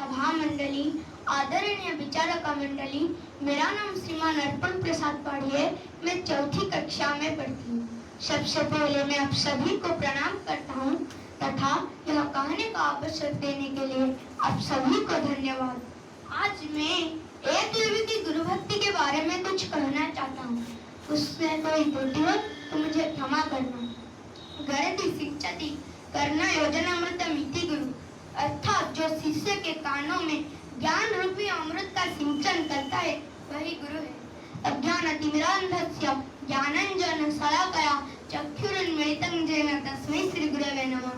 सभा मंडली, आदरणीय विचारक मंडली, मेरा नाम श्रीमान अर्पण प्रसाद पाढ़ी है। मैं चौथी कक्षा में पढ़ती हूँ। सबसे पहले मैं आप सभी को प्रणाम करता हूँ तथा यह कहने का अवसर देने के लिए आप सभी को धन्यवाद। आज मैं एकलव्य की गुरु भक्ति के बारे में कुछ कहना चाहता हूँ। उसमें कोई त्रुटि हो तो मुझे क्षमा करना। गणति शिक्षति करना योजनामृतमिति गुरु, अर्थात जो शिष्य के कानों में ज्ञान रूपी अमृत का सिंचन करता है वही गुरु है। अज्ञानतिमिरान्धस्य ज्ञानांजन शलाकया चक्षुरुन्मीलितं येन तस्मै श्री गुरवे नमः।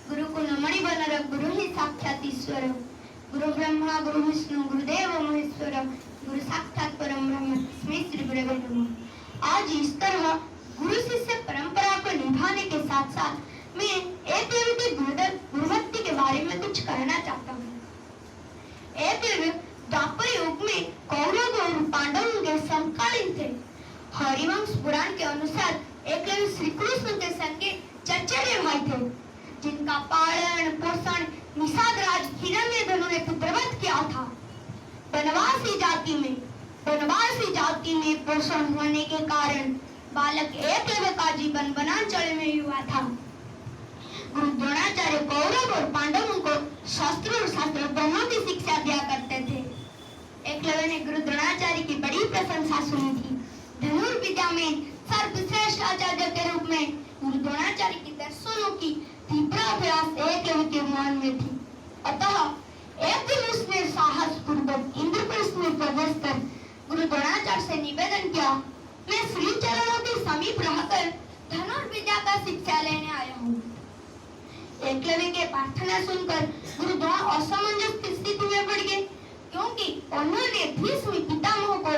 गुरु को नमणि बनर गुरु ही साक्षात ईश्वर। गुरु ब्रह्मा गुरु विष्णु गुरुदेव महेश्वर, गुरु साक्षात परम ब्रह्म तस्मै श्री गुरवे नमः। आज इस तरह गुरु शिष्य परंपरा को निभाने के साथ साथ मैं एकलव्य की गुरु भक्ति के बारे में कुछ कहना चाहता हूँ। एकलव्य द्वापर युग में कौरव और पांडवों के समकालीन थे। हरिवंश पुराण के अनुसार एकलव्य श्री कृष्ण के संगे चचेरे भाई थे, जिनका पालन पोषण निषाद राज हिरण्यधनु ने पुत्रवत किया था। वनवासी जाति में पोषण होने के कारण बालक एकलव्य का जीवन वनांचल में हुआ था। गुरु द्रोणाचार्य कौरव और पांडवों को शास्त्र और शास्त्र दोनों की शिक्षा दिया करते थे। एकलव्य ने गुरु द्रोणाचार्य की बड़ी प्रशंसा सुनी थी। धनुर्विद्या में सर्वश्रेष्ठ आचार्य के रूप में गुरु द्रोणाचार्य की दर्शनों की तीव्र अभ्यास एकलव्य के मन में थी। अतः एक दिन उसने साहस पूर्वक इंद्रप्रस्थ में प्रवेश कर गुरु द्रोणाचार्य से निवेदन किया, मैं श्री चरणों के समीप रहकर धनुर्विद्या का शिक्षा लेने आया हूँ। एकलव्य के प्रार्थना सुनकर गुरु द्रोण असमंजस की स्थिति में पड़ गए, क्योंकि उन्होंने भीष्म पितामह को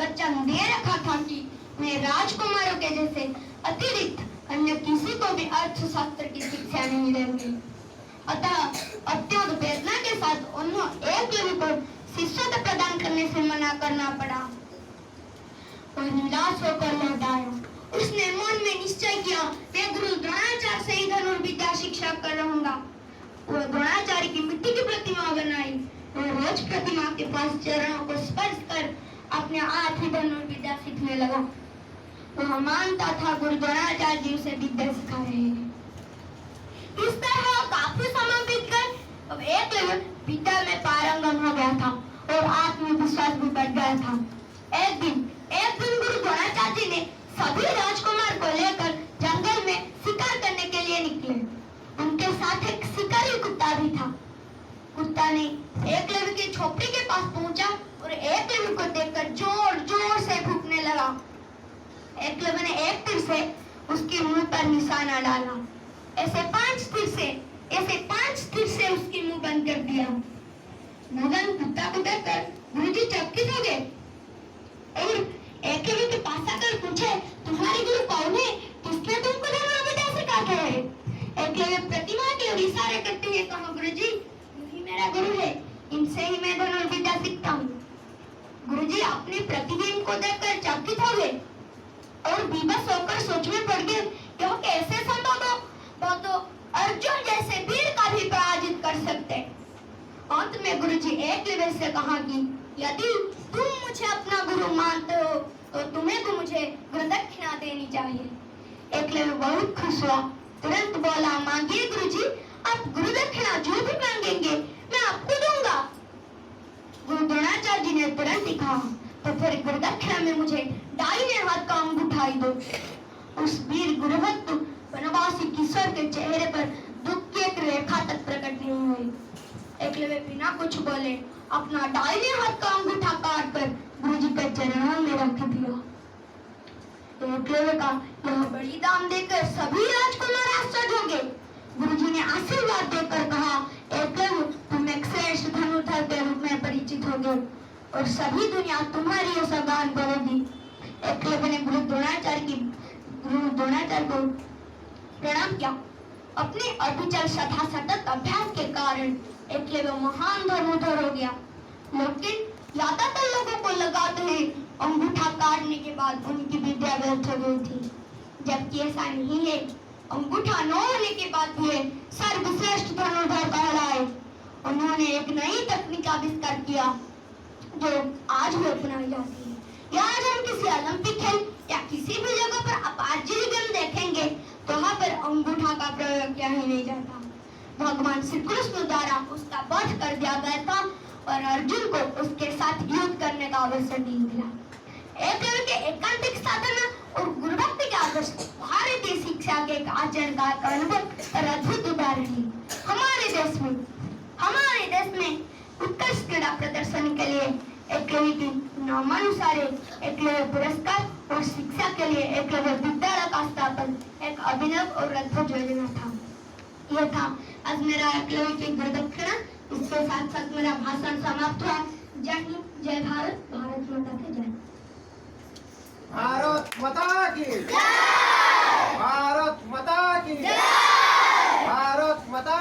वचन दे रखा था कि मैं राजकुमारों के जैसे अतिरिक्त अन्य किसी को भी अर्थशास्त्र की शिक्षा नहीं देंगे। अतः अत्यंत वेदना के साथ उन्होंने एकलव्य को शिष्यत्व प्रदान करने से मना करना पड़ा और निराश होकर लौट आया। उसने मन में निश्चय किया, मैं गुरु द्रोणाचार्य से ही धनुर्विद्या शिक्षा कर रहूंगा। वो द्रोणाचार्य की मिट्टी की प्रतिमा बनाई और रोज प्रतिमा के पास चरणों को स्पर्श कर अपने आप ही धनुर्विद्या सीखने लगा। वह मानता था गुरु द्रोणाचार्य जी उसे विद्या सिखा रहे हैं। इस तरह काफी समय बीत गए। अब एकलव्य विद्या में पारंगम हो गया था और आत्मविश्वास भी बढ़ गया था। एक दिन गुरु द्रोणाचार्य जी ने सभी राजकुमार को लेकर जंगल में शिकार करने के लिए निकले। उनके साथ एक शिकारी कुत्ता भी था। कुत्ता ने एकलव्य की झोपड़ी के पास पहुंचा और एकलव्य को देखकर जोर जोर से भूखने लगा। एकलव्य ने एक तीर से उसके मुंह पर निशाना डाला। ऐसे पांच तीर से उसकी मुंह बंद कर दिया। मगन कुत्ता को देखकर गुरुजी चकित हो गए और एकलव्य के पास आकर पूछे, तुम्हारे गुरु कौन है? किसने तुमको धनुर्विद्या सिखाते हैं? एकलव्य प्रतिमा की ओर इशारा करते हुए कहा, गुरुजी यही मेरा गुरु है, इनसे ही मैं धनुर्विद्या सीखता हूँ। गुरुजी अपने प्रतिबिंब को देखकर चकित हो गए और विवश होकर सोच में पड़ गए, यह कैसे संभव हो? वह तो अर्जुन जैसे वीर का भी पराजित कर सकते। अंत में गुरुजी एकलव्य से कहा कि यदि तुम मुझे अपना गुरु मानते हो तो तुम्हें तो मुझे गुरु दक्षिणा देनी चाहिए। एकलव्य बहुत खुश हुआ, तुरंत बोला, मांगिए गुरुजी, आप गुरु दक्षिणा जो भी मांगेंगे मैं आपको दूंगा। गुरु द्रोणाचार्य जी ने तुरंत कहा, तो फिर गुरु दक्षिणा में मुझे दाहिने हाथ का अंगूठा ही दो। उस वीर गुरुभक्त वनवासी किशोर के चेहरे पर दुख की एक रेखा तक प्रकट नहीं हुई। एकलव्य बिना कुछ बोले अपना दाहिने हाथ का अंगूठा काट कर गुरुजी के चरणों में रख दिया। एकलव्य का यह बलिदान देखकर सभी राजकुमार आश्चर्य हो गए। गुरुजी ने आशीर्वाद देकर कहा, एकलव्य तुम एक श्रेष्ठ धनुर्धर के रूप में परिचित हो गए और सभी दुनिया तुम्हारी ओर सगान करेगी। एकलव्य ने गुरु द्रोणाचार्य को प्रणाम किया। अपने अविचल तथा सतत अभ्यास के कारण एकलव्य महान धनुर्धर हो गया। लेकिन ज्यादातर लोगों को लगाते हैं अंगूठा काटने के बाद उनकी विद्या व्यर्थ हो गई थी, जबकि ऐसा नहीं है। अंगूठा न होने के बाद भी सर्वश्रेष्ठ धनुर्धर कहलाए उन्होंने एक नई तकनीक आविष्कार किया जो आज भी अपनाई जाती है। या आज हम किसी ओलंपिक खेल या किसी भी जगह पर अपार्चरी गेम देखेंगे तो वहाँ पर अंगूठा का प्रयोग किया ही नहीं जाता। भगवान श्री कृष्ण द्वारा उसका वध कर दिया गया था और अर्जुन को उसके साथ युद्ध करने का अवसर नहीं मिला। एकलव्य के एकांतिक साधना और गुरुभक्ति के आदर्श भारतीय शिक्षा के एक आचरण का अनुभव और अद्भुत उदाहरण है। हमारे देश में उत्कृष्ट क्रीड़ा प्रदर्शन के लिए एकलव्य की नामानुसार एकलव्य पुरस्कार और शिक्षा के लिए एकलव्य विद्यालय का स्थापन एक अभिनव और अद्भुत योजना था। यह था आज मेरा एकलव्य की गुरुदक्षिणा। इसके साथ साथ मेरा भाषण समाप्त हुआ। जय हिंद, जय भारत, भारत माता की जय। भारत माता की जय। भारत माता की जय। भारत माता